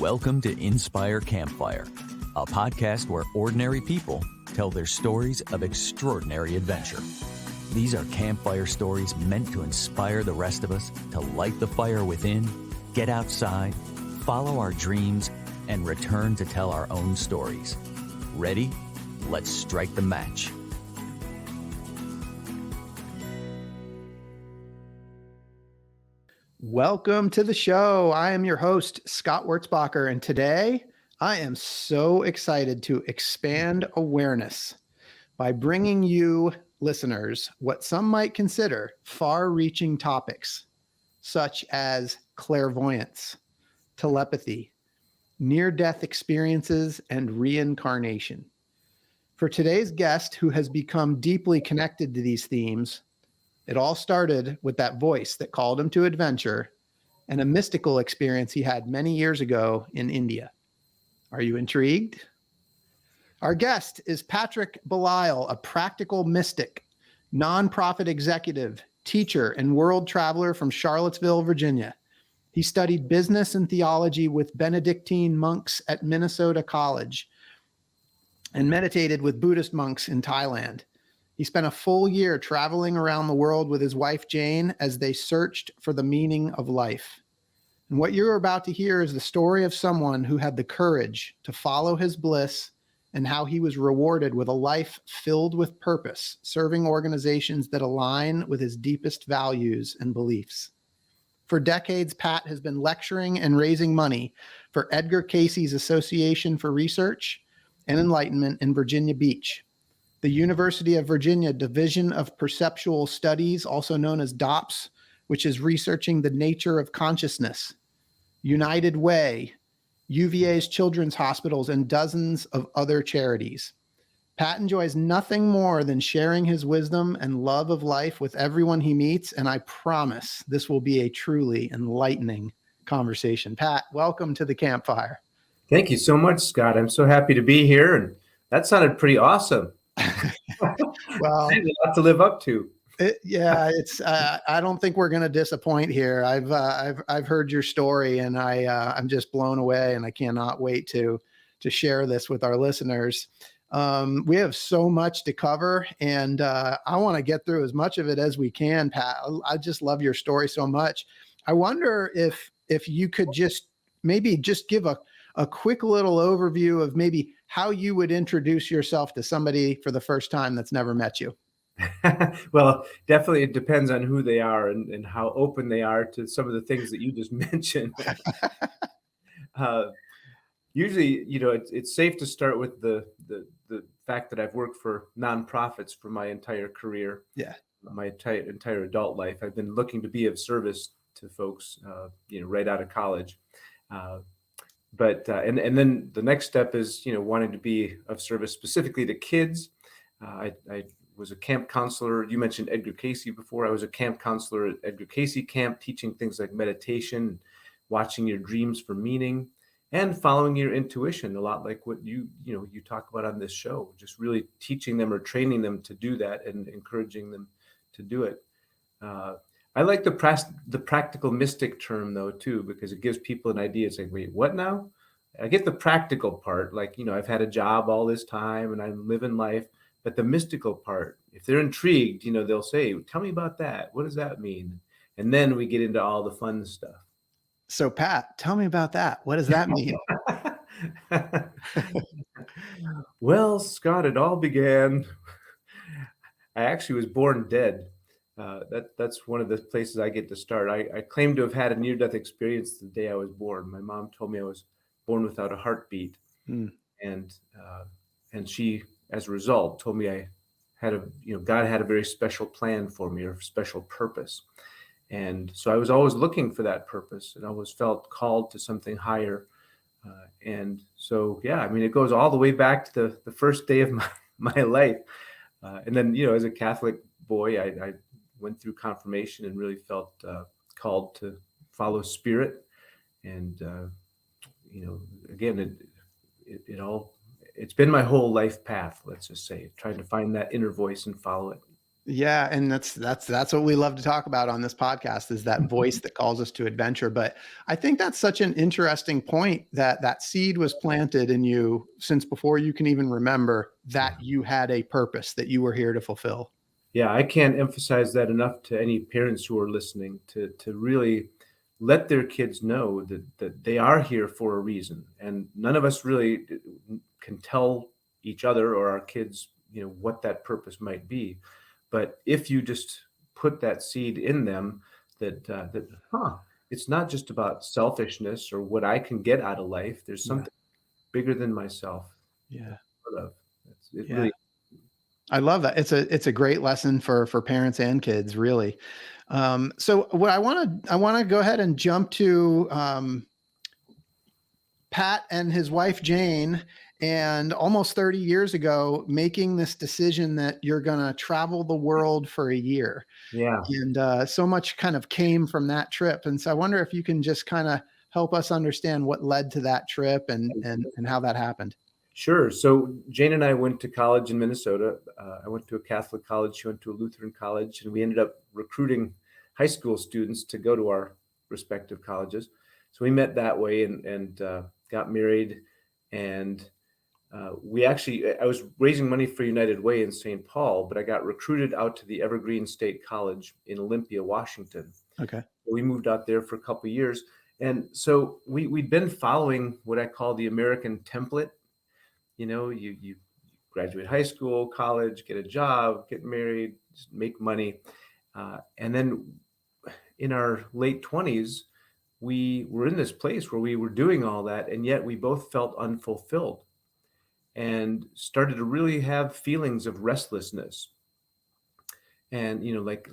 Welcome to Inspire Campfire, a podcast where ordinary people tell their stories of extraordinary adventure. These are campfire stories meant to inspire the rest of us to light the fire within, get outside, follow our dreams, and return to tell our own stories. Ready? Let's strike the match. Welcome to the show. I am your host, Scott Wurzbacher, and today I am so excited to expand awareness by bringing you listeners what some might consider far-reaching topics, such as clairvoyance, telepathy, near-death experiences, and reincarnation. For today's guest, who has become deeply connected to these themes, it all started with that voice that called him to adventure and a mystical experience he had many years ago in India. Are you intrigued? Our guest is Patrick Belisle, a practical mystic, nonprofit executive, teacher, and world traveler from Charlottesville, Virginia. He studied business and theology with Benedictine monks at Minnesota College and meditated with Buddhist monks in Thailand. He spent a full year traveling around the world with his wife, Jane, as they searched for the meaning of life. And what you're about to hear is the story of someone who had the courage to follow his bliss and how he was rewarded with a life filled with purpose, serving organizations that align with his deepest values and beliefs. For decades, Pat has been lecturing and raising money for Edgar Cayce's Association for Research and Enlightenment in Virginia Beach. The University of Virginia Division of Perceptual Studies, also known as DOPS, which is researching the nature of consciousness, United Way, UVA's children's hospitals, and dozens of other charities. Pat enjoys nothing more than sharing his wisdom and love of life with everyone he meets, and I promise this will be a truly enlightening conversation. Pat, welcome to the campfire. Thank you so much, Scott. I'm so happy to be here, and that sounded pretty awesome. Well, I have a lot to live up to. It's. I don't think we're going to disappoint here. I've heard your story, and I'm just blown away, and I cannot wait to share this with our listeners. We have so much to cover, and I want to get through as much of it as we can. Pat, I just love your story so much. I wonder if you could just give a quick little overview of maybe how you would introduce yourself to somebody for the first time that's never met you. Well, definitely it depends on who they are and how open they are to some of the things that you just mentioned. Usually, it's safe to start with the fact that I've worked for nonprofits for my entire career. Yeah. My entire adult life. I've been looking to be of service to folks, right out of college. But then the next step is, wanting to be of service specifically to kids. I was a camp counselor. You mentioned Edgar Cayce before. I was a camp counselor at Edgar Cayce camp, teaching things like meditation, watching your dreams for meaning, and following your intuition, a lot like what you talk about on this show, just really teaching them or training them to do that and encouraging them to do it. I like the practical mystic term, though, too, because it gives people an idea. It's like, wait, what now? I get the practical part, like, I've had a job all this time and I'm living life. But the mystical part, if they're intrigued, they'll say, tell me about that. What does that mean? And then we get into all the fun stuff. So, Pat, tell me about that. What does that mean? Well, Scott, it all began. I actually was born dead. That's one of the places I get to start. I claim to have had a near-death experience the day I was born. My mom told me I was born without a heartbeat, and she, as a result, told me I had God had a very special plan for me, or special purpose, and so I was always looking for that purpose, and always felt called to something higher, and so it goes all the way back to the first day of my life, and then as a Catholic boy, I went through confirmation and really felt called to follow spirit. And, again, it's been my whole life path, let's just say, trying to find that inner voice and follow it. Yeah, and that's what we love to talk about on this podcast is that voice that calls us to adventure. But I think that's such an interesting point that that seed was planted in you since before you can even remember that you had a purpose that you were here to fulfill. Yeah, I can't emphasize that enough to any parents who are listening to really let their kids know that they are here for a reason. And none of us really can tell each other or our kids, what that purpose might be. But if you just put that seed in them that it's not just about selfishness or what I can get out of life. There's Yeah. something bigger than myself. Yeah. Part of. It Yeah. really. I love that. It's a great lesson for parents and kids, really. So what I want to go ahead and jump to Pat and his wife Jane, and almost 30 years ago, making this decision that you're going to travel the world for a year. Yeah. And so much kind of came from that trip. And so I wonder if you can just kind of help us understand what led to that trip and how that happened. Sure. So Jane and I went to college in Minnesota. I went to a Catholic college. She went to a Lutheran college, and we ended up recruiting high school students to go to our respective colleges. So we met that way and got married. And I was raising money for United Way in St. Paul, but I got recruited out to the Evergreen State College in Olympia, Washington. Okay. We moved out there for a couple of years. And so we'd been following what I call the American template. You graduate high school, college, get a job, get married, just make money. And then in our late 20s, we were in this place where we were doing all that, and yet we both felt unfulfilled and started to really have feelings of restlessness. And, like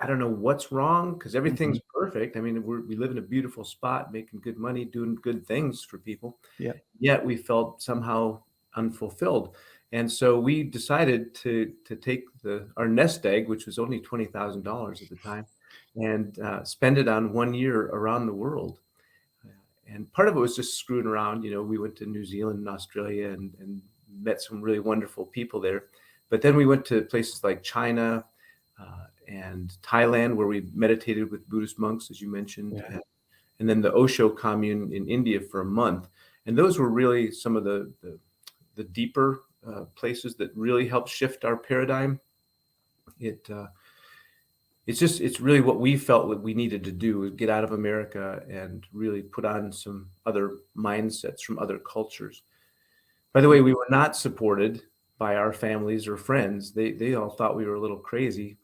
I don't know what's wrong because everything's perfect. I mean, we live in a beautiful spot, making good money, doing good things for people. Yeah. Yet we felt somehow unfulfilled. And so we decided to take our nest egg, which was only $20,000 at the time, and spend it on 1 year around the world. And part of it was just screwing around. We went to New Zealand and Australia and met some really wonderful people there. But then we went to places like China and Thailand, where we meditated with Buddhist monks, as you mentioned, Yeah. and then the Osho commune in India for a month. And those were really some of the deeper places that really helped shift our paradigm. It's really what we felt that we needed to do, get out of America and really put on some other mindsets from other cultures. By the way, we were not supported by our families or friends. They all thought we were a little crazy.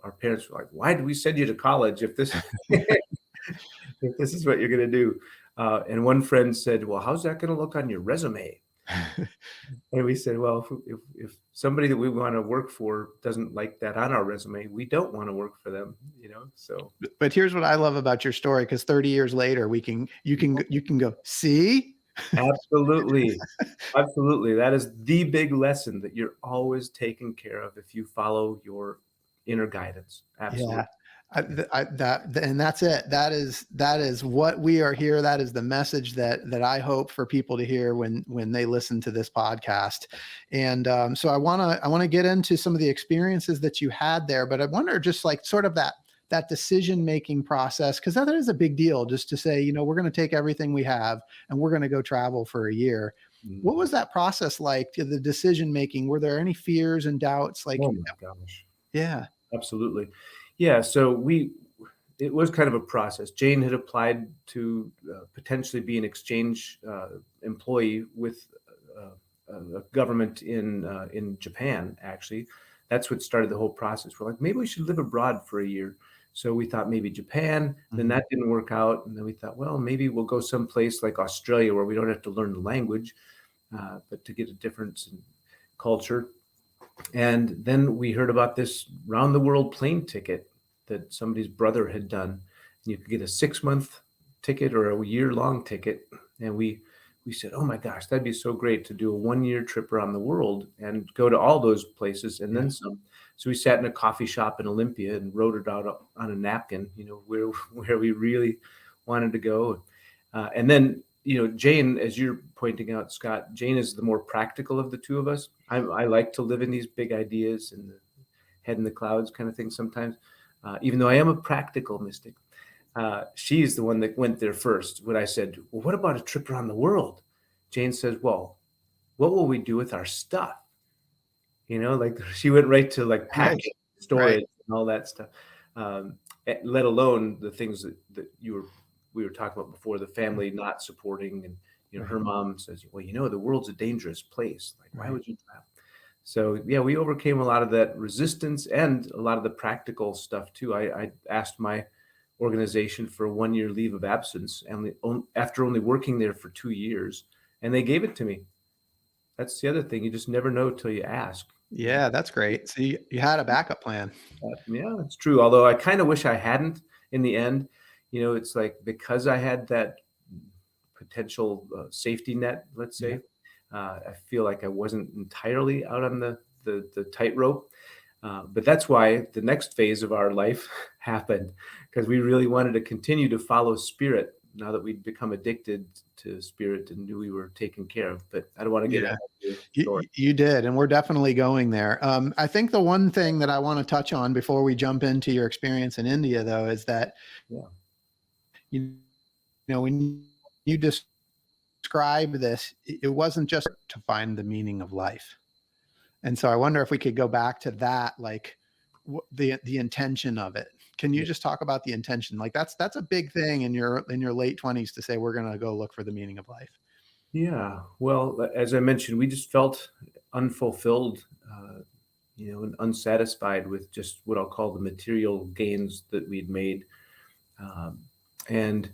Our parents were like, "Why did we send you to college if this if this is what you're going to do?" And one friend said, "Well, how's that going to look on your resume?" And we said, "Well, if somebody that we want to work for doesn't like that on our resume, we don't want to work for them." So. But here's what I love about your story, because 30 years later, you can go, see? Absolutely. Absolutely. That is the big lesson, that you're always taken care of if you follow your inner guidance. Absolutely. Yeah. And that's it. That is what we are here. That is the message that I hope for people to hear when they listen to this podcast. And so I want to get into some of the experiences that you had there, but I wonder just like sort of that decision-making process, because that is a big deal, just to say, we're going to take everything we have and we're going to go travel for a year. What was that process like, the decision-making? Were there any fears and doubts? Like, Oh my gosh. yeah. Absolutely. Yeah. So it was kind of a process. Jane had applied to potentially be an exchange employee with a government in Japan. Actually, that's what started the whole process. We're like, maybe we should live abroad for a year. So we thought maybe Japan. Then that didn't work out, and then we thought, well, maybe we'll go someplace like Australia where we don't have to learn the language, but to get a difference in culture. And then we heard about this round the world plane ticket that somebody's brother had done. You could get a 6-month ticket or a year-long ticket. And we said, oh my gosh, that'd be so great to do a 1-year trip around the world and go to all those places and then some. So we sat in a coffee shop in Olympia and wrote it out on a napkin, where we really wanted to go. And then, Jane, as you're pointing out, Scott, Jane is the more practical of the two of us. I like to live in these big ideas and head in the clouds kind of thing sometimes. Even though I am a practical mystic, she's the one that went there first. When I said, well, what about a trip around the world? Jane says, well, what will we do with our stuff? Like she went right to like Right. packing, Right. storage, and all that stuff. Let alone the things that we were talking about before, the family not supporting, and Right. her mom says, well, the world's a dangerous place. Like, why Right. would you travel? So yeah, we overcame a lot of that resistance and a lot of the practical stuff too. I asked my organization for a 1 year leave of absence, and after only working there for 2 years, and they gave it to me. That's the other thing. You just never know till you ask. Yeah, that's great. So you had a backup plan. Yeah, it's true. Although I kind of wish I hadn't in the end. It's like because I had that potential safety net, let's Yeah. say, I feel like I wasn't entirely out on the tightrope. But that's why the next phase of our life happened, because we really wanted to continue to follow spirit now that we'd become addicted to spirit and knew we were taken care of. But I don't want to get Yeah. ahead of your You, story. you did, and we're definitely going there. I think the one thing that I want to touch on before we jump into your experience in India, though, is that Yeah. when you describe this, it wasn't just to find the meaning of life. And so I wonder if we could go back to that, like the intention of it. Can you Yeah. just talk about the intention? Like that's a big thing in your late 20s to say we're going to go look for the meaning of life. Yeah. Well, as I mentioned, we just felt unfulfilled, and unsatisfied with just what I'll call the material gains that we'd made. Um, and,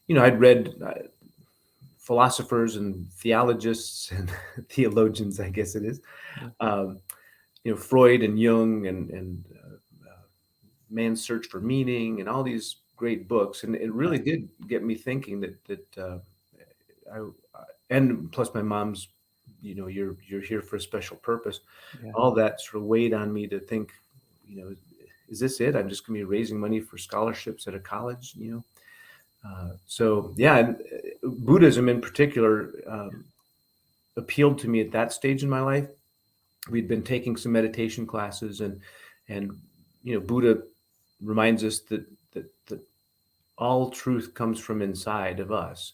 I'd read philosophers and theologists and theologians, I guess it is, Yeah. Freud and Jung and Man's Search for Meaning and all these great books. And it really did get me thinking that I, and plus my mom's, you're here for a special purpose. Yeah. All that sort of weighed on me to think, is this it? I'm just going to be raising money for scholarships at a college, So yeah, and Buddhism in particular appealed to me at that stage in my life. We'd been taking some meditation classes, and Buddha reminds us that all truth comes from inside of us,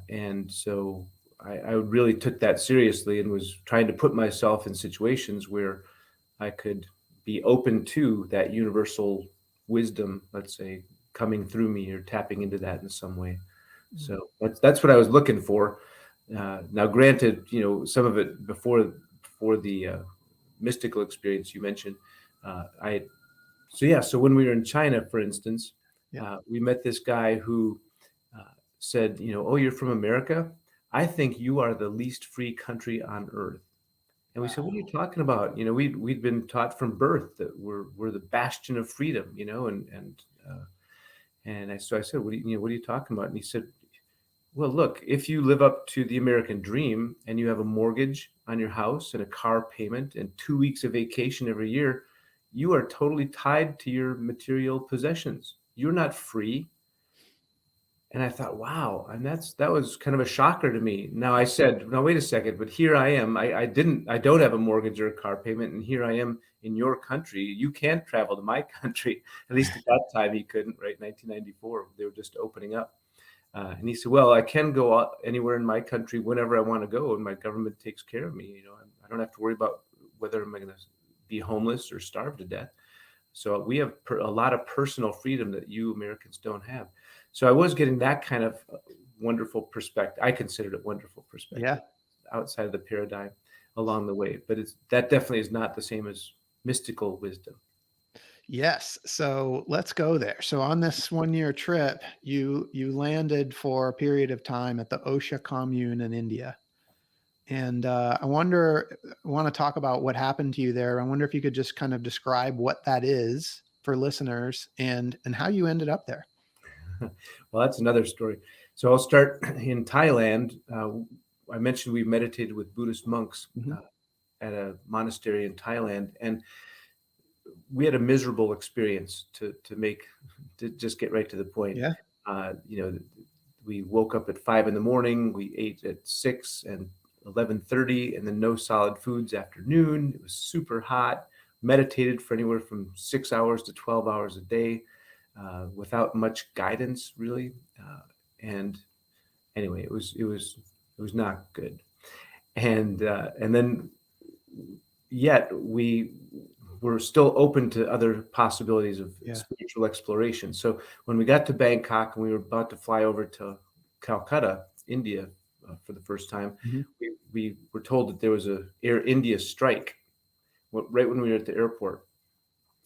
and so I really took that seriously and was trying to put myself in situations where I could be open to that universal wisdom, let's say, coming through me or tapping into that in some way. So that's what I was looking for. Now, granted, some of it before the mystical experience you mentioned, so when we were in China, for instance, Yeah. we met this guy who said, oh, you're from America? I think you are the least free country on earth. And we said, what are you talking about? We'd been taught from birth that we're the bastion of freedom, so I said, what are you talking about? And he said, well, look, if you live up to the American dream and you have a mortgage on your house and a car payment and 2 weeks of vacation every year, you are totally tied to your material possessions. You're not free. And I thought, wow. And that was kind of a shocker to me. Now I said, no, wait a second, but here I am. I don't have a mortgage or a car payment. And here I am in your country. You can't travel to my country. At least at that time he couldn't, right? 1994, they were just opening up. And he said, well, I can go out anywhere in my country whenever I want to go. And my government takes care of me. I don't have to worry about whether I'm going to be homeless or starve to death. So we have a lot of personal freedom that you Americans don't have. So I was getting that kind of wonderful perspective. I considered it wonderful perspective outside of the paradigm along the way. But that definitely is not the same as mystical wisdom. Yes. So let's go there. So on this 1 year trip, you landed for a period of time at the Osha commune in India. And I want to talk about what happened to you there. I wonder if you could just kind of describe what that is for listeners and how you ended up there. Well, that's another story. So I'll start in Thailand. I mentioned we meditated with Buddhist monks at a monastery in Thailand, and we had a miserable experience to just get right to the point. Yeah. We woke up at 5 a.m. We ate at 6 and 11:30, and then no solid foods after noon. It was super hot. meditated for anywhere from 6 hours to 12 hours a day, without much guidance, really. And anyway, it was not good. And then yet we were still open to other possibilities of Yeah. spiritual exploration. So when we got to Bangkok and we were about to fly over to Calcutta, India, for the first time, Mhm. we were told that there was a Air India strike right when we were at the airport.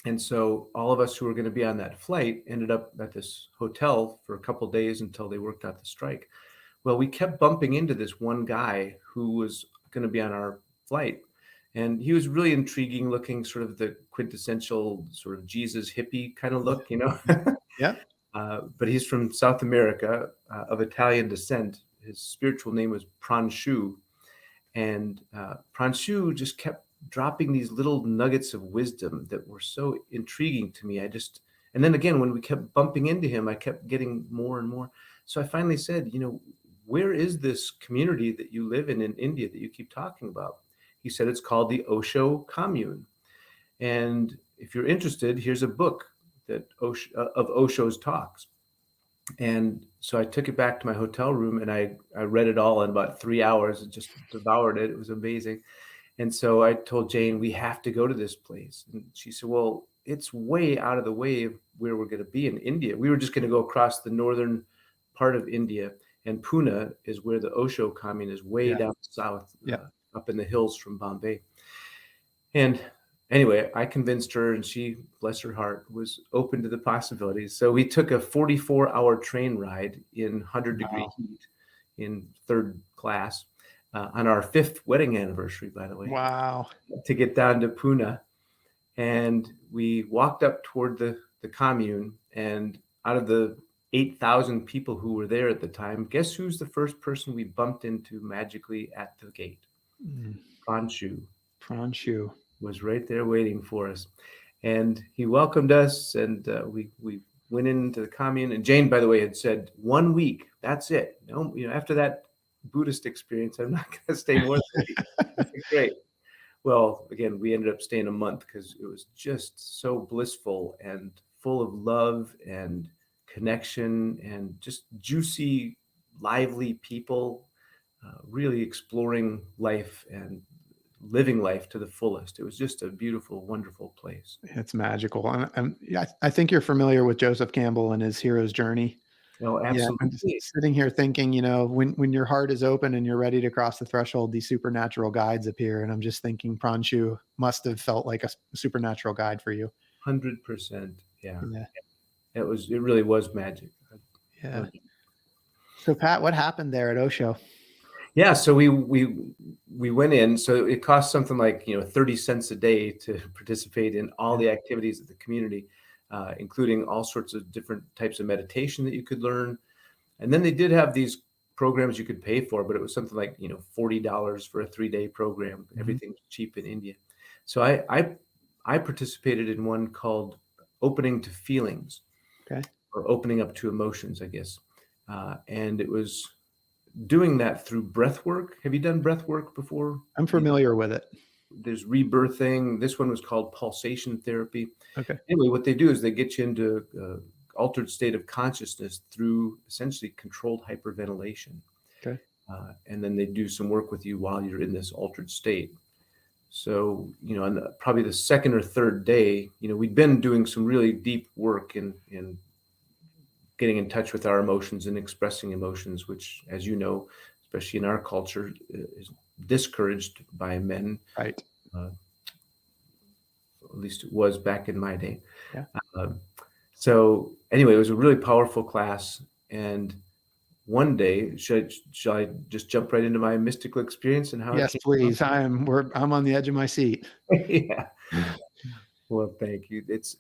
And so all of us who were going to be on that flight ended up at this hotel for a couple of days until they worked out the strike. Well, we kept bumping into this one guy who was going to be on our flight. And he was really intriguing looking, sort of the quintessential sort of Jesus hippie kind of look, Yeah. But he's from South America, of Italian descent. His spiritual name was Pranshu. And Pranshu just kept dropping these little nuggets of wisdom that were so intriguing to me. And then again, when we kept bumping into him, I kept getting more and more. So I finally said, where is this community that you live in India that you keep talking about? He said, it's called the Osho Commune. And if you're interested, here's a book of Osho's talks. And so I took it back to my hotel room and I read it all in about 3 hours and just devoured it. It was amazing. And so I told Jane, we have to go to this place. And she said, well, it's way out of the way of where we're going to be in India. We were just going to go across the northern part of India. And Pune is where the Osho commune is, way down south, up in the hills from Bombay. And anyway, I convinced her, and she, bless her heart, was open to the possibilities. So we took a 44-hour train ride in 100-degree heat in third class on our 5th wedding anniversary, by the way. Wow. To get down to Pune. And we walked up toward the commune, and out of the 8,000 people who were there at the time, guess who's the first person we bumped into magically at the gate? Pranshu was right there waiting for us. And he welcomed us, and we went into the commune. And Jane, by the way, had said 1 week, that's it. No, after that Buddhist experience, I'm not going to stay more than a week. I said, great. Well, again, we ended up staying a month because it was just so blissful and full of love and connection and just juicy, lively people, really exploring life and living life to the fullest. It was just a beautiful, wonderful place. It's magical. And I think you're familiar with Joseph Campbell and his hero's journey. Oh, absolutely. I'm just sitting here thinking, when your heart is open and you're ready to cross the threshold, these supernatural guides appear. And I'm just thinking Pranshu must have felt like a supernatural guide for you. 100%. Yeah. It really was magic. Yeah. So Pat, what happened there at Osho? Yeah, so we went in. So it cost something like 30 cents a day to participate in all the activities of the community, including all sorts of different types of meditation that you could learn. And then they did have these programs you could pay for, but it was something like $40 for a 3-day program. Mm-hmm. Everything's cheap in India. So I participated in one called Opening to Feelings, or Opening Up to Emotions, I guess. And it was doing that through breath work. Have you done breath work before? I'm familiar with it. There's rebirthing. This one was called pulsation therapy. Okay. Anyway, what they do is they get you into altered state of consciousness through essentially controlled hyperventilation. Okay. And then they do some work with you while you're in this altered state. So, on probably the second or third day, we'd been doing some really deep work in getting in touch with our emotions and expressing emotions, which, as you know, especially in our culture, is discouraged by men. Right. At least it was back in my day. Yeah. So anyway, it was a really powerful class. And one day, should I just jump right into my mystical experience and how? Yes, please. I'm on the edge of my seat. Yeah. Well, thank you. It's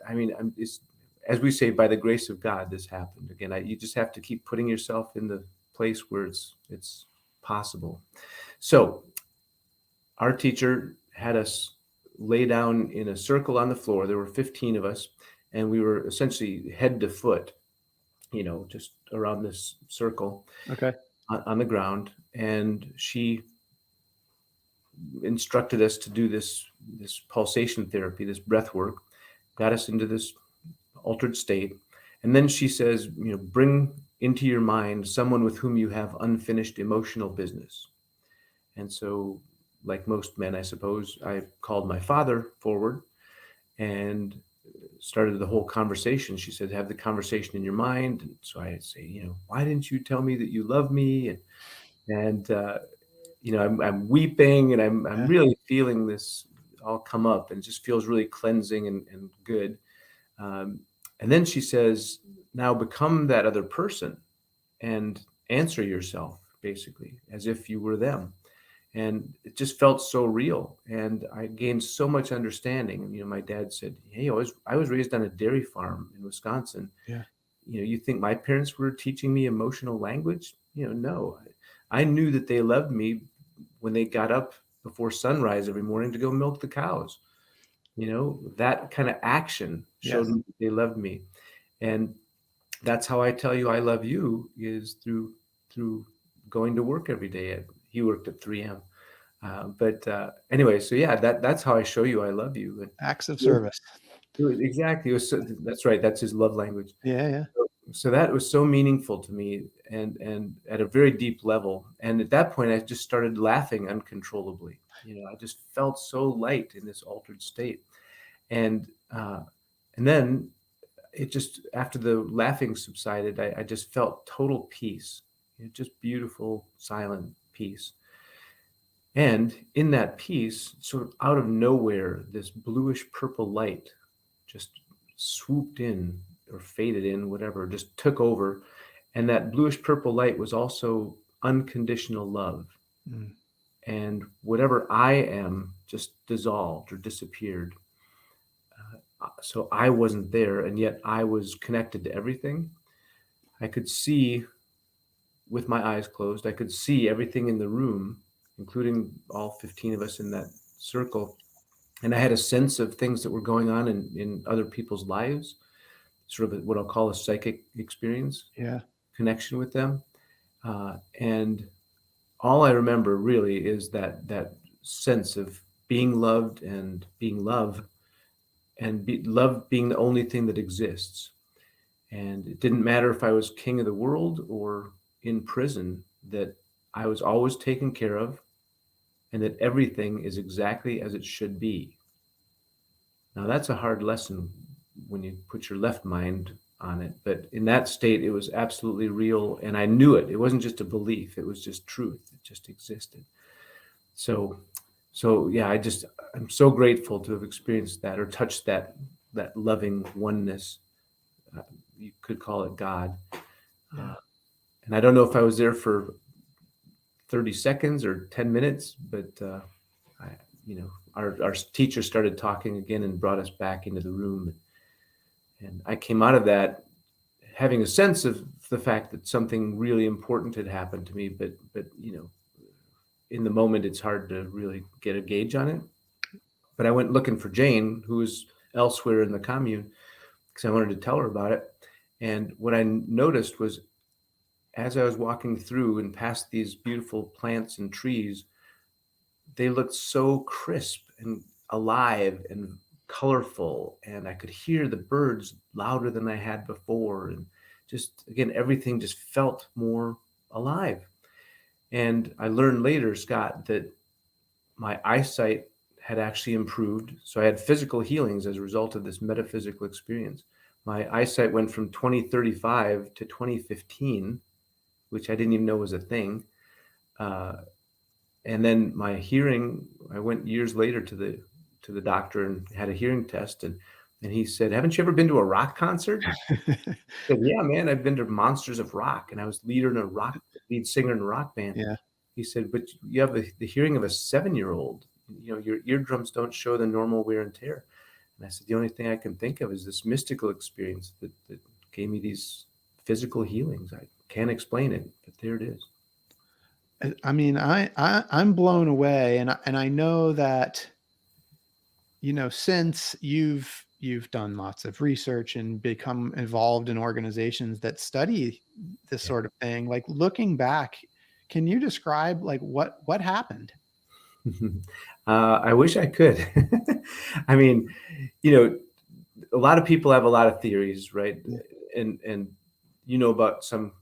as we say, by the grace of God, this happened. Again, you just have to keep putting yourself in the place where it's possible. So our teacher had us lay down in a circle on the floor. There were 15 of us, and we were essentially head to foot, just around this circle. Okay. On the ground. And she instructed us to do this pulsation therapy, this breath work, got us into this altered state. And then she says, bring into your mind someone with whom you have unfinished emotional business. And so, like most men, I suppose, I called my father forward and started the whole conversation. She said, have the conversation in your mind. And so I say, why didn't you tell me that you love me? And I'm weeping, and I'm really feeling this all come up, and it just feels really cleansing and good. And then she says, now become that other person and answer yourself, basically, as if you were them. And it just felt so real. And I gained so much understanding. And, my dad said, hey, I was raised on a dairy farm in Wisconsin. Yeah. You think my parents were teaching me emotional language? No. I knew that they loved me when they got up before sunrise every morning to go milk the cows. That kind of action showed me that they loved me. And that's how I tell you I love you, is through going to work every day. He worked at 3M. But anyway, so yeah, that's how I show you I love you. And acts of service. exactly. That's right. That's his love language. Yeah. So that was so meaningful to me, and at a very deep level. And at that point, I just started laughing uncontrollably. I just felt so light in this altered state. And then it just, after the laughing subsided, I just felt total peace, just beautiful, silent peace. And in that peace, sort of out of nowhere, this bluish purple light just swooped in, or faded in, whatever, just took over. And that bluish purple light was also unconditional love. Mm. And whatever I am just dissolved or disappeared. So I wasn't there, and yet I was connected to everything. I could see, with my eyes closed, I could see everything in the room, including all 15 of us in that circle. And I had a sense of things that were going on in other people's lives, sort of what I'll call a psychic experience, connection with them. And all I remember really is that sense of being loved and being loved, and love being the only thing that exists. And it didn't matter if I was king of the world or in prison, that I was always taken care of, and that everything is exactly as it should be. Now, that's a hard lesson when you put your left mind on it. But in that state, it was absolutely real, and I knew it. It wasn't just a belief. It was just truth. It just existed. So yeah, I'm so grateful to have experienced that, or touched that loving oneness. You could call it God. And I don't know if I was there for 30 seconds or 10 minutes, but our teacher started talking again and brought us back into the room. And I came out of that having a sense of the fact that something really important had happened to me, but in the moment, it's hard to really get a gauge on it. But I went looking for Jane, who was elsewhere in the commune, because I wanted to tell her about it. And what I noticed was, as I was walking through and past these beautiful plants and trees, they looked so crisp and alive and colorful. And I could hear the birds louder than I had before. And just, again, everything just felt more alive. And I learned later, Scott, that my eyesight had actually improved. So I had physical healings as a result of this metaphysical experience. My eyesight went from 20/35 to 20/15, which I didn't even know was a thing. And then my hearing, I went years later to the doctor and had a hearing test. And he said, haven't you ever been to a rock concert? I said, yeah, man, I've been to Monsters of Rock, and I was lead singer in a rock band. Yeah. He said, but you have the hearing of a 7-year-old. Your eardrums don't show the normal wear and tear. And I said, the only thing I can think of is this mystical experience that gave me these physical healings. I can't explain it, but there it is. I mean, I'm blown away, and I know that, since you've done lots of research and become involved in organizations that study this sort of thing, like, looking back, can you describe, like, what happened? I wish I could. I mean, you know, a lot of people have a lot of theories, right? Yeah. And you know about some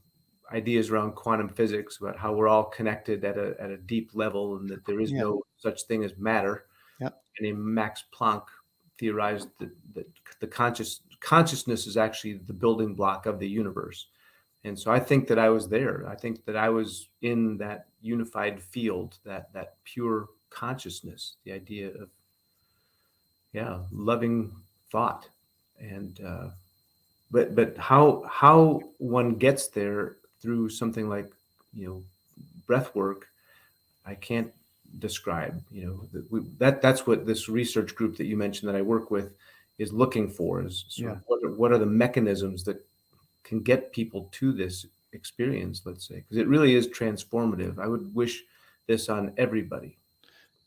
ideas around quantum physics about how we're all connected at a deep level, and that there is Yeah. no such thing as matter. Yep. And Max Planck theorized that the consciousness is actually the building block of the universe. And so I think that I was there. I think that I was in that unified field, that pure consciousness, the idea of, yeah, loving thought. And but how one gets there through something like, breath work, I can't describe. That's what this research group that you mentioned that I work with is looking for, is sort Yeah. of what are the mechanisms that can get people to this experience, let's say, because it really is transformative. I would wish this on everybody.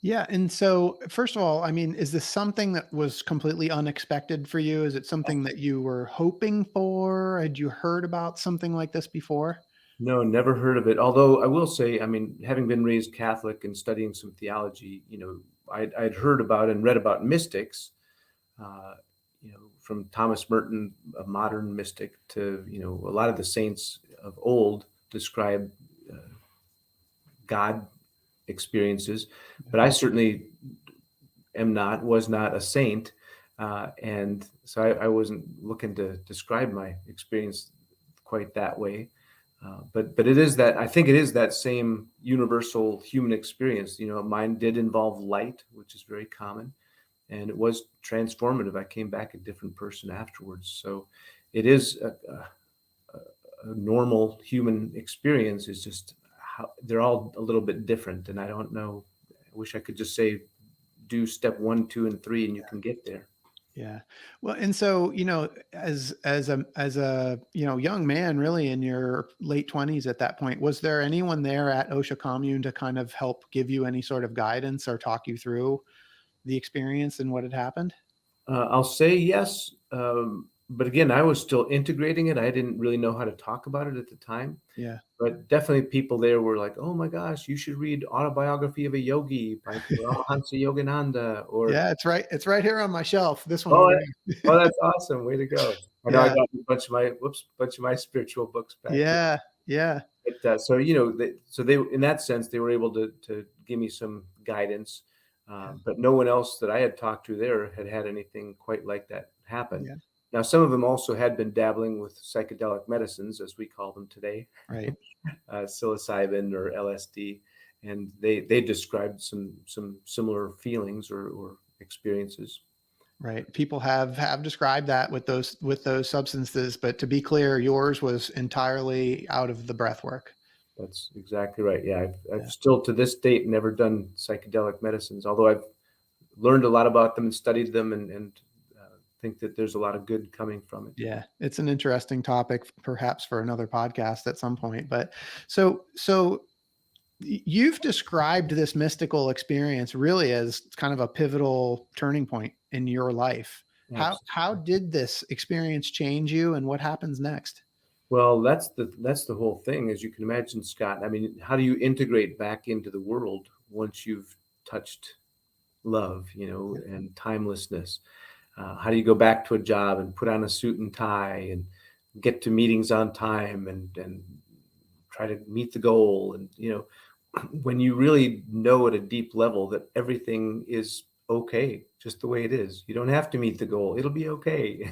Yeah. And so, first of all, I mean, is this something that was completely unexpected for you? Is it something that you were hoping for? Had you heard about something like this before? No, never heard of it. Although I will say, I mean, having been raised Catholic and studying some theology, I'd heard about and read about mystics, uh, from Thomas Merton, a modern mystic, to, a lot of the saints of old describe uh, God experiences. Yeah. But I certainly was not a saint. And so I wasn't looking to describe my experience quite that way. But it is that, I think it is that same universal human experience. Mine did involve light, which is very common, and it was transformative. I came back a different person afterwards. So it is a normal human experience. Is just how they're all a little bit different, and I don't know. I wish I could just say do step 1, 2, and 3, and you can get there. Yeah. Well, and so, as a, young man really in your late 20s at that point, was there anyone there at OSHA Commune to kind of help give you any sort of guidance or talk you through the experience and what had happened? I'll say yes, but again, I was still integrating it. I didn't really know how to talk about it at the time. Yeah. But definitely people there were like, "Oh my gosh, you should read Autobiography of a Yogi by Paramahansa Yogananda," or, Yeah, it's right here on my shelf. This one "Oh, over here. oh, that's awesome. Way to go." I know I Yeah. got a bunch of my spiritual books back here. Yeah. Yeah. But, so, they in that sense, they were able to give me some guidance, but no one else that I had talked to there had anything quite like that happen. Yeah. Now, some of them also had been dabbling with psychedelic medicines, as we call them today, Right. psilocybin or LSD, and they described some similar feelings or experiences. Right. People have described that with those substances, but to be clear, yours was entirely out of the breath work. That's exactly right. Yeah, I've Yeah. still to this date never done psychedelic medicines, although I've learned a lot about them and studied them, and think that there's a lot of good coming from it. Yeah. It's an interesting topic, perhaps for another podcast at some point. But so you've described this mystical experience really as kind of a pivotal turning point in your life. How Absolutely. did this experience change you, and what happens next? Well, that's the whole thing, as you can imagine, Scott. I mean, how do you integrate back into the world once you've touched love, Yeah. and timelessness? How do you go back to a job and put on a suit and tie and get to meetings on time and try to meet the goal? And when you really know at a deep level that everything is okay, just the way it is, you don't have to meet the goal. It'll be okay,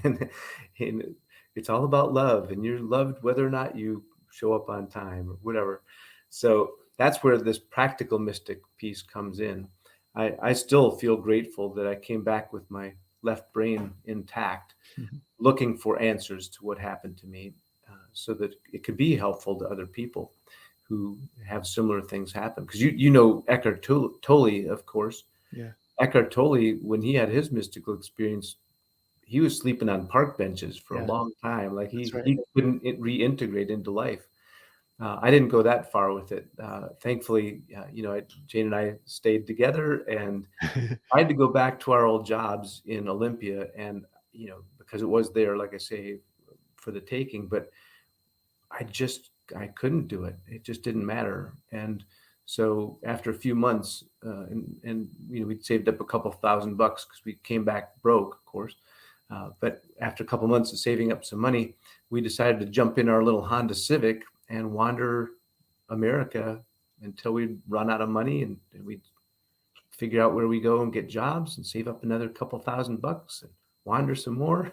and it's all about love, and you're loved whether or not you show up on time or whatever. So that's where this practical mystic piece comes in. I still feel grateful that I came back with my left brain intact, Mhm. looking for answers to what happened to me, so that it could be helpful to other people who have similar things happen. Because you know Eckhart Tolle, of course. Yeah. Eckhart Tolle, when he had his mystical experience, he was sleeping on park benches for a Yeah. long time. Like That's right. he couldn't reintegrate into life. I didn't go that far with it. Thankfully, Jane and I stayed together, and I had to go back to our old jobs in Olympia, and because it was there, like I say, for the taking. But I couldn't do it. It just didn't matter. And So after a few months, and we'd saved up a couple $1,000 because we came back broke, of course. But after a couple months of saving up some money, we decided to jump in our little Honda Civic and wander America until we'd run out of money, and we'd figure out where we go and get jobs and save up another couple $1,000 and wander some more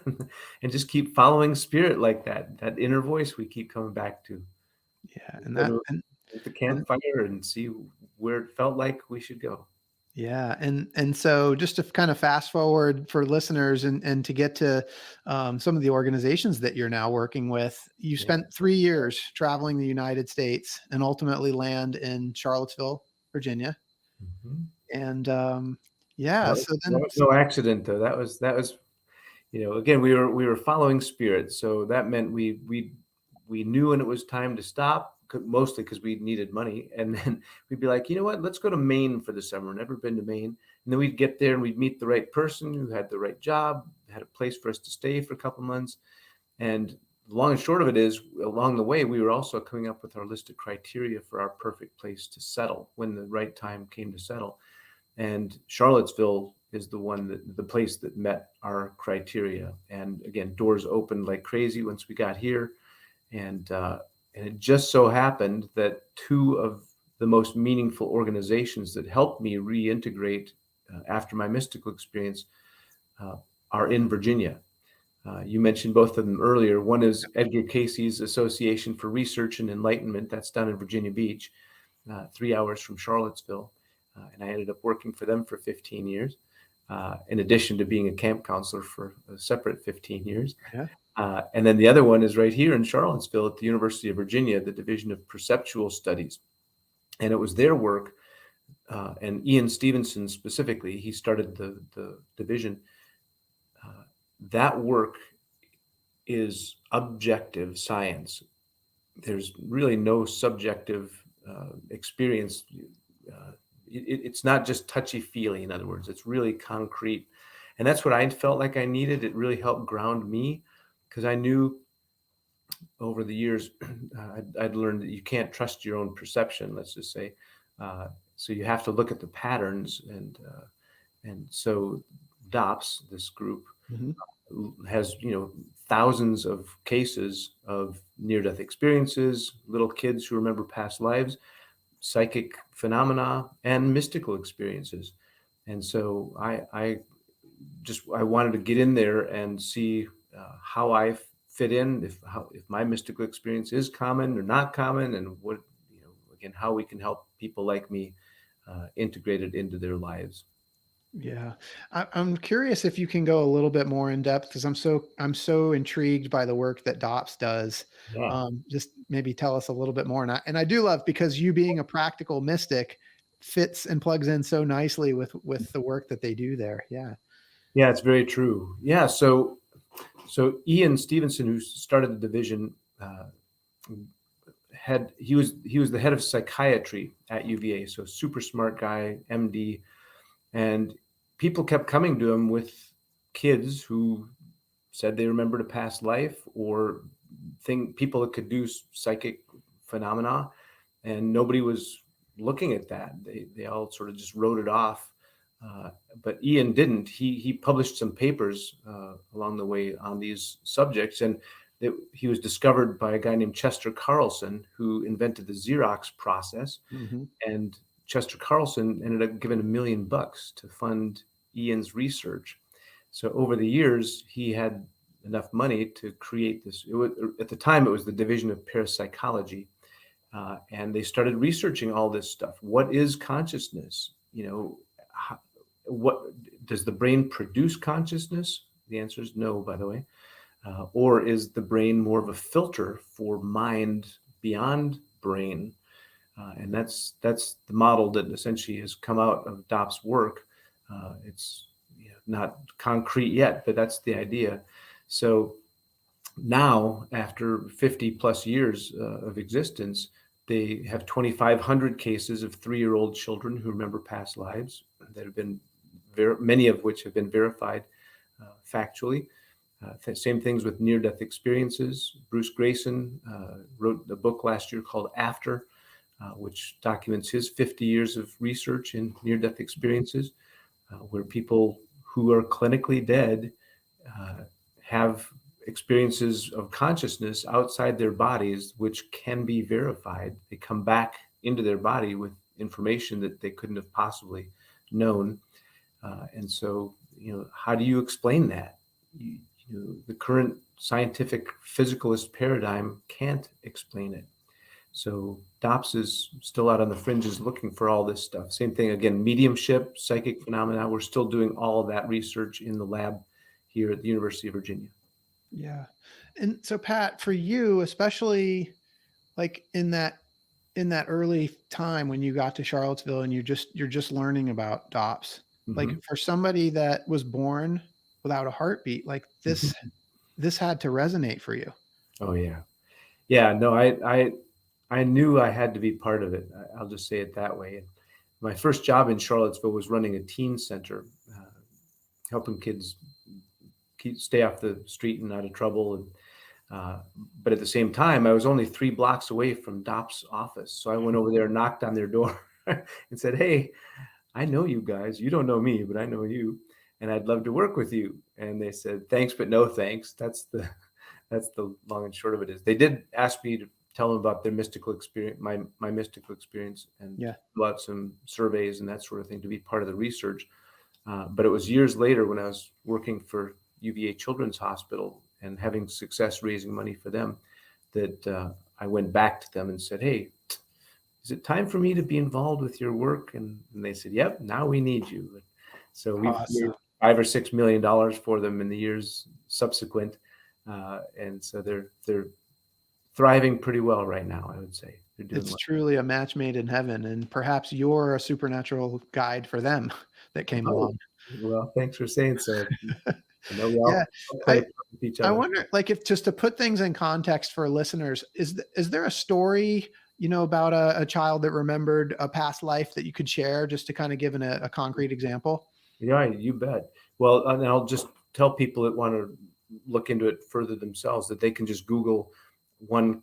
and just keep following spirit like that inner voice we keep coming back to. Yeah. Go to the And campfire and see where it felt like we should go. yeah, and so just to kind of fast forward for listeners and to get to some of the organizations that you're now working with, you Yeah. spent 3 years traveling the United States and ultimately land in Charlottesville, Virginia. Mhm. And That yeah, was, so that then was no accident, though. That was again, we were following spirit, so that meant we knew when it was time to stop, mostly because we needed money, and then we'd be like, you know what, let's go to Maine for the summer. Never been to Maine, and then we'd get there and we'd meet the right person who had the right job, had a place for us to stay for a couple months, and the long and short of it is, along the way, we were also coming up with our list of criteria for our perfect place to settle when the right time came to settle. And Charlottesville is the place that met our criteria. And again, doors opened like crazy once we got here, and it just so happened that two of the most meaningful organizations that helped me reintegrate after my mystical experience uh, are in Virginia. You mentioned both of them earlier. One is Edgar Casey's Association for Research and Enlightenment. That's down in Virginia Beach, 3 hours from Charlottesville. And I ended up working for them for 15 years, in addition to being a camp counselor for a separate 15 years. yeah. And then the other one is right here in Charlottesville at the University of Virginia, the Division of Perceptual Studies. And it was their work, and Ian Stevenson specifically, he started the division. That work is objective science. There's really no subjective experience. It's not just touchy-feely, in other words. It's really concrete. And that's what I felt like I needed. It really helped ground me because I knew over the years I'd learned that you can't trust your own perception, let's just say. So you have to look at the patterns. And so DOPS, this group, Mhm. has thousands of cases of near-death experiences, little kids who remember past lives, psychic phenomena, and mystical experiences. And so I wanted to get in there and see how I fit in, if my mystical experience is common or not common, and what again, how we can help people like me integrate it into their lives. Yeah. I'm curious if you can go a little bit more in depth because I'm so intrigued by the work that DOPS does. Yeah. Just maybe tell us a little bit more. And I do love because you being a practical mystic fits and plugs in so nicely with the work that they do there. Yeah. Yeah, it's very true. Yeah, so Ian Stevenson, who started the division, he was the head of psychiatry at UVA, so super smart guy, MD, and people kept coming to him with kids who said they remembered a past life or people that could do psychic phenomena, and nobody was looking at that. They all sort of just wrote it off. But Ian didn't. He published some papers along the way on these subjects, and he was discovered by a guy named Chester Carlson, who invented the Xerox process. Mhm. And Chester Carlson ended up giving $1 million to fund Ian's research. So over the years, he had enough money to create this. At the time, it was the Division of Parapsychology, and they started researching all this stuff. What is consciousness? What does the brain produce consciousness? The answer is no, by the way. Or is the brain more of a filter for mind beyond brain? And that's the model that essentially has come out of DOP's work. It's not concrete yet, but that's the idea. So now, after 50 plus years of existence, they have 2,500 cases of 3-year-old children who remember past lives that have been many of which have been verified factually. Same things with near-death experiences. Bruce Grayson wrote a book last year called After, which documents his 50 years of research in near-death experiences, where people who are clinically dead have experiences of consciousness outside their bodies, which can be verified. They come back into their body with information that they couldn't have possibly known. And so, how do you explain that? The current scientific physicalist paradigm can't explain it. So DOPS is still out on the fringes looking for all this stuff. Same thing, again, mediumship, psychic phenomena. We're still doing all of that research in the lab here at the University of Virginia. Yeah. And so Pat, for you, especially like in that early time when you got to Charlottesville and you're just learning about DOPS, like for somebody that was born without a heartbeat, like this had to resonate for you. Oh yeah. Yeah, no, I knew I had to be part of it. I'll just say it that way. My first job in Charlottesville was running a teen center, helping kids stay off the street and out of trouble. And but at the same time, I was only 3 blocks away from DOP's office. So I went over there and knocked on their door and said, "Hey, I know you guys. You don't know me, but I know you, and I'd love to work with you." And they said, "Thanks, but no thanks." That's the long and short of it. Is they did ask me to tell them about their mystical experience, my mystical experience, and fill out some surveys and that sort of thing to be part of the research. But it was years later when I was working for UVA Children's Hospital and having success raising money for them that I went back to them and said, "Hey, is it time for me to be involved with your work?" And they said, "Yep, now we need you." So we've made $5 or $6 million for them in the years subsequent. And so they're thriving pretty well right now, I would say. They're doing well. Truly a match made in heaven, and perhaps you're a supernatural guide for them that came along. Well, thanks for saying so. I know we all play with each other. I wonder, like, if just to put things in context for listeners, is there a story, about a child that remembered a past life that you could share just to kind of give a concrete example? Yeah, you bet. Well, and I'll just tell people that want to look into it further themselves that they can just Google one.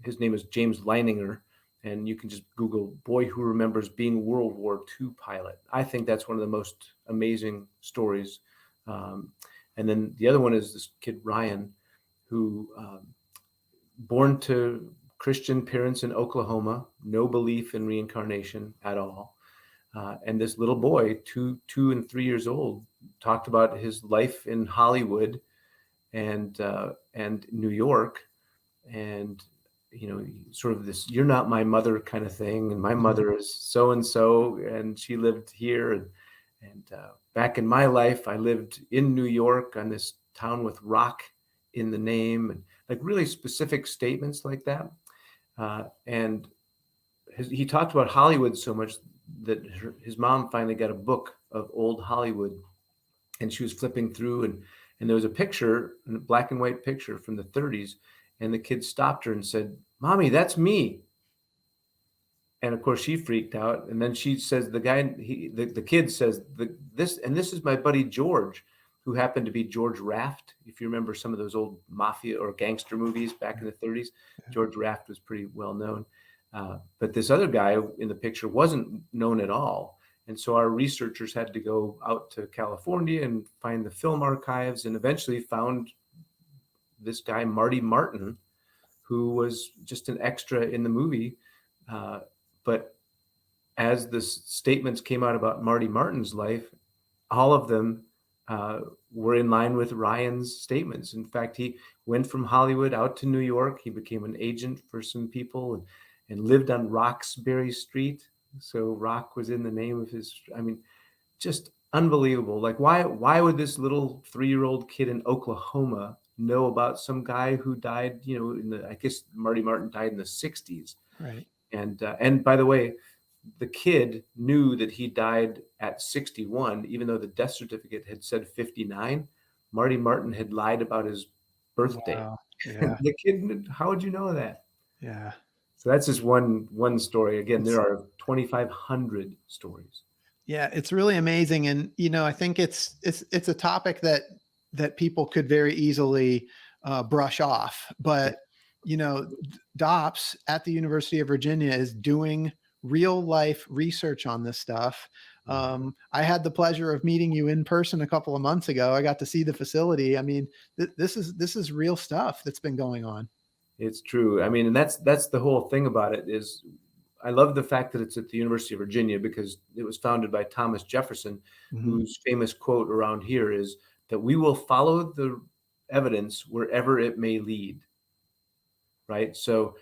His name is James Leininger, and you can just Google "boy who remembers being World War II pilot." I think that's one of the most amazing stories. And then the other one is this kid Ryan, who born to Christian parents in Oklahoma, no belief in reincarnation at all. And this little boy, 2 and 3 years old, talked about his life in Hollywood and New York, and sort of this "you're not my mother" kind of thing. And my mother is so and so, and she lived here, and back in my life, I lived in New York on this town with rock in the name, and like really specific statements like that. And he talked about Hollywood so much that his mom finally got a book of old Hollywood, and she was flipping through, and there was a picture, a black and white picture from the 30s, and the kid stopped her and said, "Mommy, that's me." And of course she freaked out. And then she says, the kid says, this is my buddy George, who happened to be George Raft. If you remember some of those old mafia or gangster movies back in the 30s, George Raft was pretty well known. But this other guy in the picture wasn't known at all. And so our researchers had to go out to California and find the film archives, and eventually found this guy, Marty Martin, who was just an extra in the movie. But as the statements came out about Marty Martin's life, all of them were in line with Ryan's statements. In fact, he went from Hollywood out to New York. He became an agent for some people and lived on Roxbury Street. So Rock was in the name of his, just unbelievable. Like, why would this little 3-year-old kid in Oklahoma know about some guy who died, I guess Marty Martin died in the 60s. Right. And by the way, the kid knew that he died at 61, even though the death certificate had said 59. Marty Martin had lied about his birthday. Wow. Yeah. The kid, how would you know that? Yeah. So that's just one story. Again, there are 2,500 stories. Yeah, it's really amazing. And, I think it's a topic that people could very easily brush off. But DOPS at the University of Virginia is doing real life research on this stuff. I had the pleasure of meeting you in person a couple of months ago. I got to see the facility. I mean, this is real stuff that's been going on. It's true. I mean, and that's the whole thing about it is I love the fact that it's at the University of Virginia because it was founded by Thomas Jefferson, whose famous quote around here is that we will follow the evidence wherever it may lead. Right. So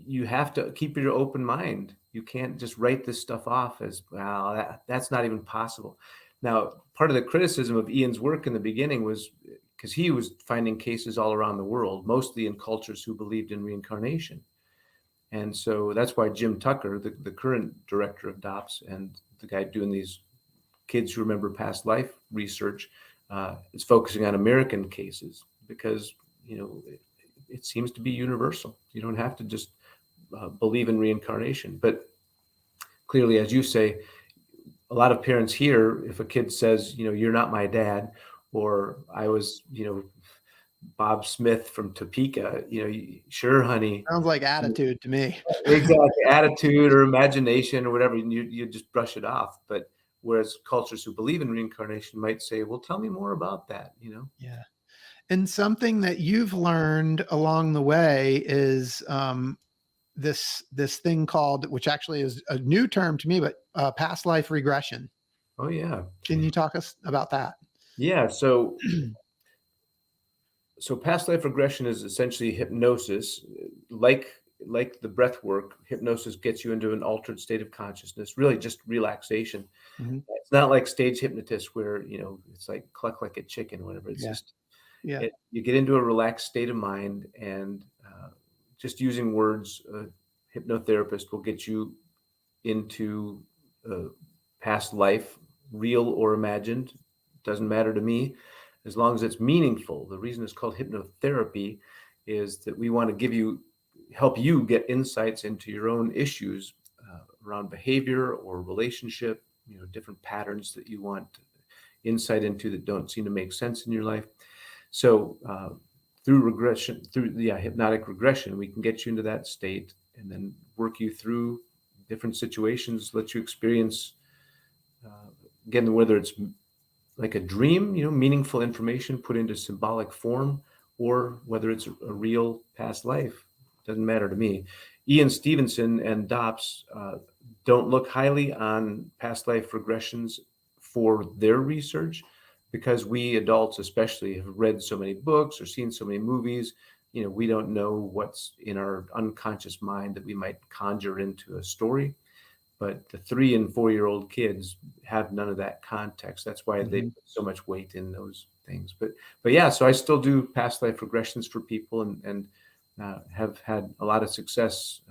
you have to keep your open mind. You can't just write this stuff off as, well, that's not even possible. Now, part of the criticism of Ian's work in the beginning was because he was finding cases all around the world, mostly in cultures who believed in reincarnation. And so that's why Jim Tucker, the current director of DOPS and the guy doing these kids who remember past life research, is focusing on American cases because, it seems to be universal. You don't have to just believe in reincarnation. But clearly, as you say, a lot of parents here, if a kid says, you're not my dad, or I was, Bob Smith from Topeka, sure, honey. Sounds like attitude to me. Exactly. Attitude or imagination or whatever, you just brush it off. But whereas cultures who believe in reincarnation might say, well, tell me more about that, Yeah. And something that you've learned along the way is this thing called, which actually is a new term to me, but past life regression. Oh, yeah. Can you talk us about that? Yeah. So past life regression is essentially hypnosis. Like the breath work, hypnosis gets you into an altered state of consciousness, really just relaxation. It's not like stage hypnotists where, it's like cluck like a chicken, whatever. It's just, you get into a relaxed state of mind, and just using words, a hypnotherapist will get you into past life, real or imagined. Doesn't matter to me, as long as it's meaningful. The reason it's called hypnotherapy is that we want to help you get insights into your own issues around behavior or relationship, different patterns that you want insight into that don't seem to make sense in your life. So through hypnotic regression, we can get you into that state and then work you through different situations, let you experience, again, whether it's like a dream, meaningful information put into symbolic form, or whether it's a real past life. Doesn't matter to me. Ian Stevenson and DOPS don't look highly on past life regressions for their research, because we adults especially have read so many books or seen so many movies. We don't know what's in our unconscious mind that we might conjure into a story. But the 3 and 4-year-old kids have none of that context. That's why they put so much weight in those things. But yeah, so I still do past life regressions for people, and have had a lot of success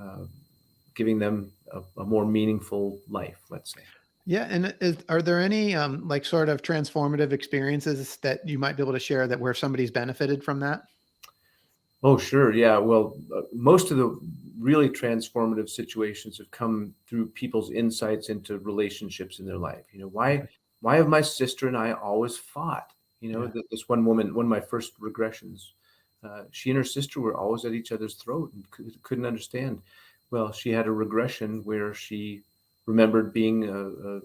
giving them a more meaningful life, let's say. Yeah. And are there any like sort of transformative experiences that you might be able to share that where somebody's benefited from that? Oh, sure. Yeah. Well, most of the really transformative situations have come through people's insights into relationships in their life. Why have my sister and I always fought? This one woman, one of my first regressions, she and her sister were always at each other's throat and couldn't understand. Well, she had a regression where she remembered being a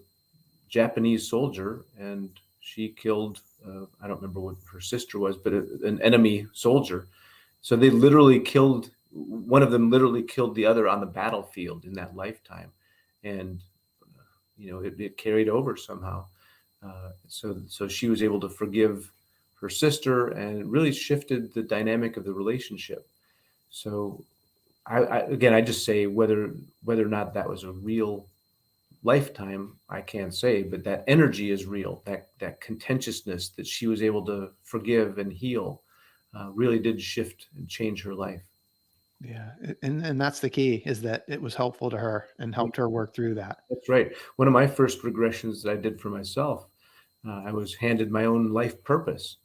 Japanese soldier, and she killed, I don't remember what her sister was, but an enemy soldier. So they literally one of them literally killed the other on the battlefield in that lifetime. And, it carried over somehow. So she was able to forgive her sister, and it really shifted the dynamic of the relationship. So I just say whether or not that was a real lifetime, I can't say, but that energy is real. That contentiousness that she was able to forgive and heal really did shift and change her life. Yeah. And that's the key, is that it was helpful to her and helped her work through that. That's right. One of my first regressions that I did for myself, I was handed my own life purpose.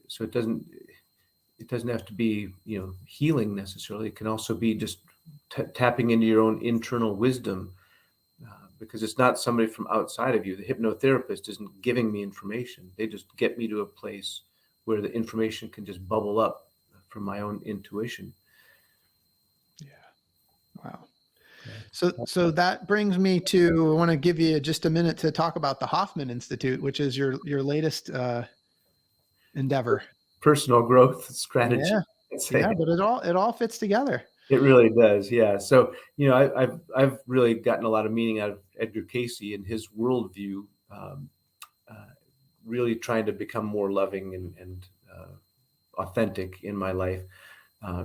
So it doesn't have to be, healing necessarily. It can also be just tapping into your own internal wisdom, because it's not somebody from outside of you. The hypnotherapist isn't giving me information. They just get me to a place where the information can just bubble up from my own intuition. Yeah. Wow. So that brings me to, I want to give you just a minute to talk about the Hoffman Institute, which is your latest endeavor. Personal growth strategy. Yeah. I'd say. Yeah, but it all fits together. It really does, yeah. So, I've really gotten a lot of meaning out of Edgar Cayce and his worldview, really trying to become more loving and authentic in my life.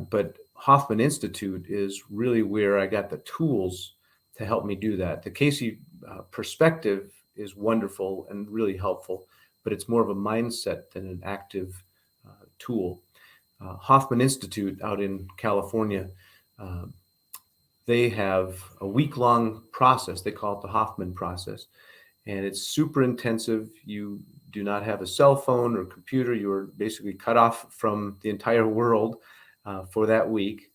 But Hoffman Institute is really where I got the tools to help me do that. The Cayce perspective is wonderful and really helpful, but it's more of a mindset than an active tool. Hoffman Institute out in California, uh, they have a week-long process. They call it the Hoffman process, and it's super intensive. You do not have a cell phone or computer. You are basically cut off from the entire world for that week,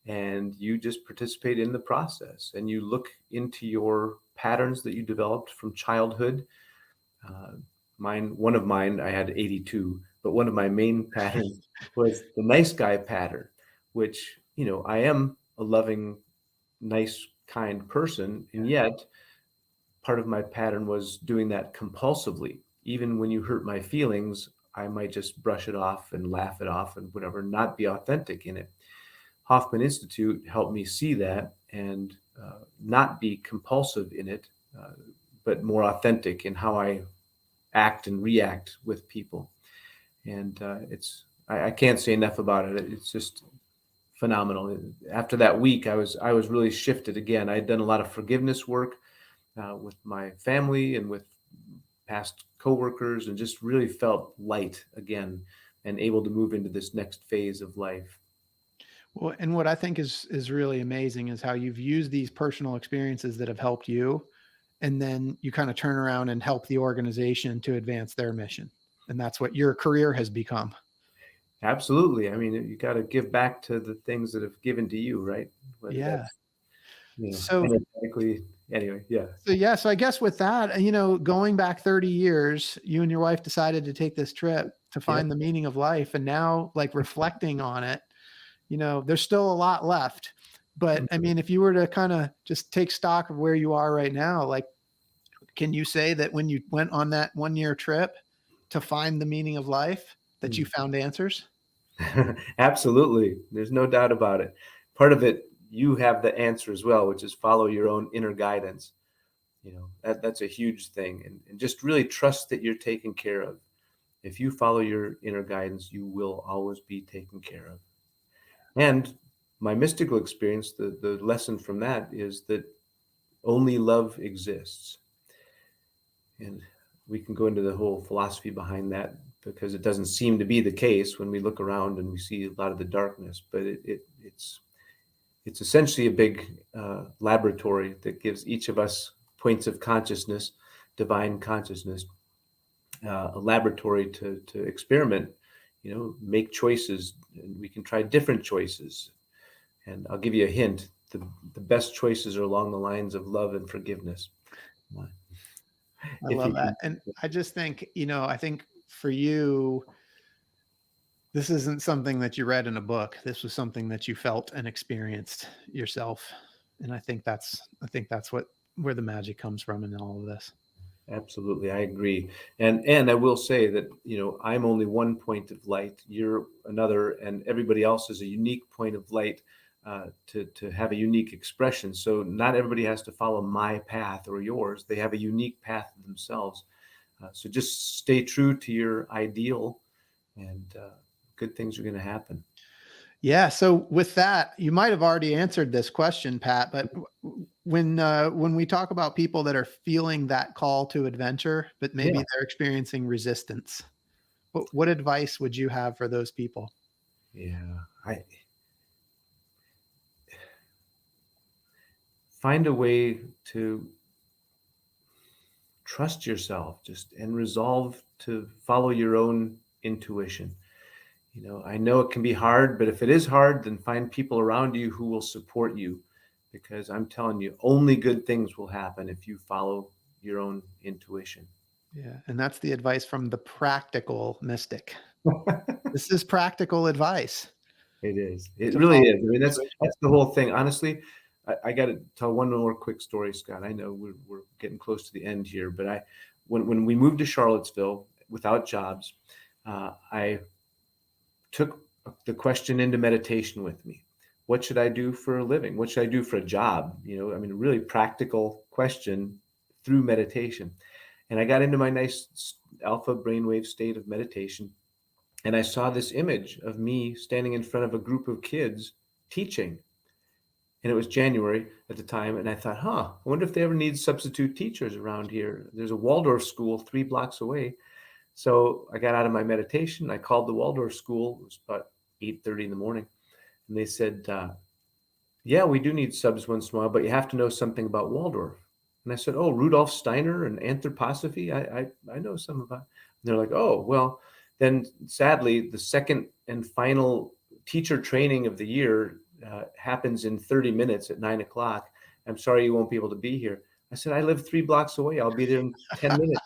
and you just participate in the process. And you look into your patterns that you developed from childhood. One of mine, I had 82, but one of my main patterns was the nice guy pattern, which, I am a loving, nice, kind person, and yet part of my pattern was doing that compulsively. Even when you hurt my feelings, I might just brush it off and laugh it off and whatever, not be authentic in it. Hoffman Institute helped me see that and not be compulsive in it, but more authentic in how I act and react with people. And I can't say enough about it. It's just phenomenal. After that week, I was really shifted again. I had done a lot of forgiveness work with my family and with past coworkers, and just really felt light again and able to move into this next phase of life. Well, and what I think is really amazing is how you've used these personal experiences that have helped you, and then you kind of turn around and help the organization to advance their mission. And that's what your career has become. Absolutely. I mean, you got to give back to the things that have given to you, right? Whether Yeah. that's, So energetically, anyway, yeah. So I guess with that, going back 30 years, you and your wife decided to take this trip to find the meaning of life. And now, like, reflecting on it, there's still a lot left. But I mean, if you were to kind of just take stock of where you are right now, like, can you say that when you went on that 1-year trip to find the meaning of life, that you found answers? Absolutely. There's no doubt about it. Part of it, you have the answer as well, which is follow your own inner guidance. That's a huge thing. And just really trust that you're taken care of. If you follow your inner guidance, you will always be taken care of. And my mystical experience, the lesson from that is that only love exists. And we can go into the whole philosophy behind that, because it doesn't seem to be the case when we look around and we see a lot of the darkness. But it's essentially a big laboratory that gives each of us points of consciousness, divine consciousness, a laboratory to experiment, make choices. And we can try different choices. And I'll give you a hint. The best choices are along the lines of love and forgiveness. I love that. And I just think, I think for you, this isn't something that you read in a book. This was something that you felt and experienced yourself. And I think that's where the magic comes from in all of this. Absolutely, I agree. And I will say that, I'm only one point of light, you're another, and everybody else is a unique point of light to have a unique expression. So not everybody has to follow my path or yours. They have a unique path themselves. So just stay true to your ideal, and good things are going to happen. Yeah. So with that, you might have already answered this question, Pat, but when we talk about people that are feeling that call to adventure, but maybe they're experiencing resistance, what advice would you have for those people? Yeah, I find a way to trust yourself and resolve to follow your own intuition. I know it can be hard, but if it is hard, then find people around you who will support you, because I'm telling you, only good things will happen if you follow your own intuition. Yeah. And that's the advice from the practical mystic. This is practical advice. It is. It's It a really powerful is. I mean, that's situation. that's the whole thing. Honestly, I got to tell one more quick story, Scott. I know we're getting close to the end here, but when we moved to Charlottesville without jobs, I took the question into meditation with me. What should I do for a living? What should I do for a job? I mean, a really practical question through meditation. And I got into my nice alpha brainwave state of meditation. And I saw this image of me standing in front of a group of kids teaching. And it was January at the time. And I thought, I wonder if they ever need substitute teachers around here. There's a Waldorf school 3 blocks away. So I got out of my meditation. I called the Waldorf school. It was about 8:30 in the morning. And they said, yeah, we do need subs once in a while, but you have to know something about Waldorf. And I said, oh, Rudolf Steiner and anthroposophy. I know some about. And they're like, oh, well, then sadly, the second and final teacher training of the year happens in 30 minutes at 9 o'clock. I'm sorry you won't be able to be here. I said, I live 3 blocks away. I'll be there in 10 minutes.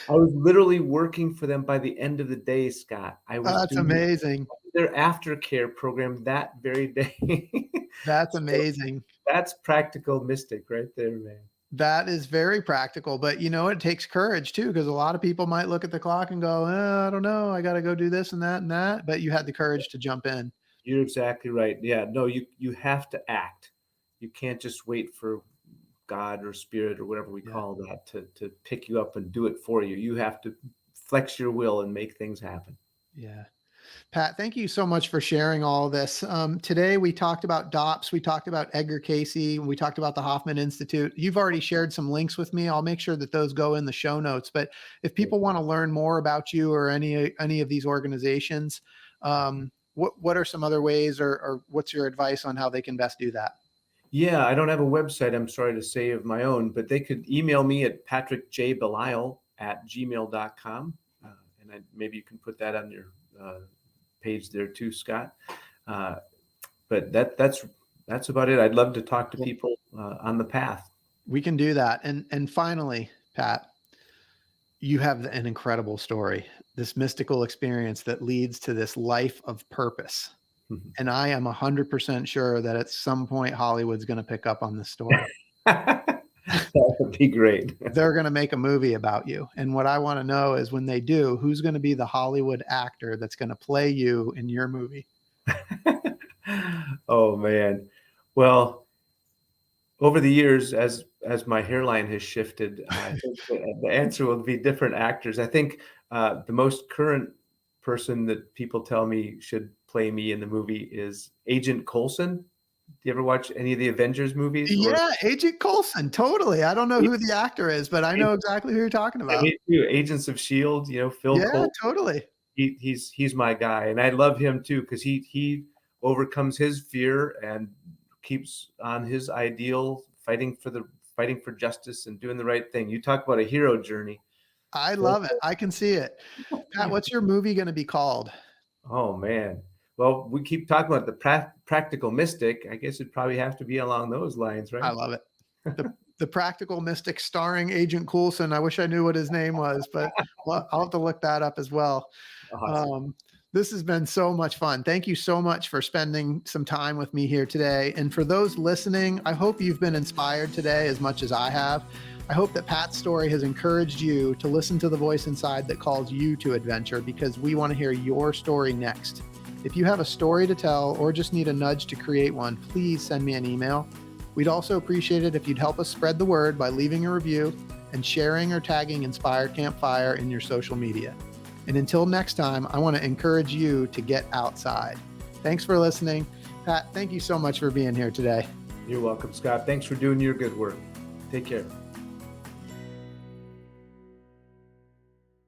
I was literally working for them by the end of the day, Scott. I was That's doing amazing. their aftercare program that very day. That's So amazing. that's practical mystic right there, man. That is very practical, but it takes courage too, because a lot of people might look at the clock and go, I don't know, I got to go do this and that and that. But you had the courage to jump in. You're exactly right. Yeah, no, you have to act. You can't just wait for God or spirit or whatever we Yeah. call that to pick you up and do it for you. You have to flex your will and make things happen. Yeah. Pat, thank you so much for sharing all of this. Today, we talked about DOPS, we talked about Edgar Casey, we talked about the Hoffman Institute. You've already shared some links with me. I'll make sure that those go in the show notes. But if people want to learn more about you or any of these organizations, what are some other ways, or what's your advice on how they can best do that? Yeah, I don't have a website, I'm sorry to say, of my own, but they could email me at patrickjbelisle@gmail.com. And maybe you can put that on your page there too, Scott. But that's about it. I'd love to talk to people on the path. We can do that. And finally, Pat, you have an incredible story, this mystical experience that leads to this life of purpose. And I am 100% sure that at some point Hollywood's going to pick up on this story. That would be great. They're going to make a movie about you. And what I want to know is, when they do, who's going to be the Hollywood actor that's going to play you in your movie? Oh man. Well, over the years, as my hairline has shifted, I think the answer will be different actors. I think the most current person that people tell me should play me in the movie is Agent Coulson. Do you ever watch any of the Avengers movies? Yeah, Agent Coulson. Totally. I don't know who the actor is, but I know exactly who you're talking about. Me too. Agents of S.H.I.E.L.D., Phil Yeah, Coulson. totally. He's my guy, and I love him too, because he overcomes his fear and keeps on his ideal, fighting for justice and doing the right thing. You talk about a hero journey. I love it. I can see it. Pat, what's your movie going to be called? Oh man. Well, we keep talking about the practical mystic. I guess it'd probably have to be along those lines, right? I love it. The Practical Mystic starring Agent Coulson. I wish I knew what his name was, but I'll have to look that up as well. Awesome. This has been so much fun. Thank you so much for spending some time with me here today. And for those listening, I hope you've been inspired today as much as I have. I hope that Pat's story has encouraged you to listen to the voice inside that calls you to adventure, because we want to hear your story next. If you have a story to tell or just need a nudge to create one, please send me an email. We'd also appreciate it if you'd help us spread the word by leaving a review and sharing or tagging Inspired Campfire in your social media. And until next time, I want to encourage you to get outside. Thanks for listening. Pat, thank you so much for being here today. You're welcome, Scott. Thanks for doing your good work. Take care.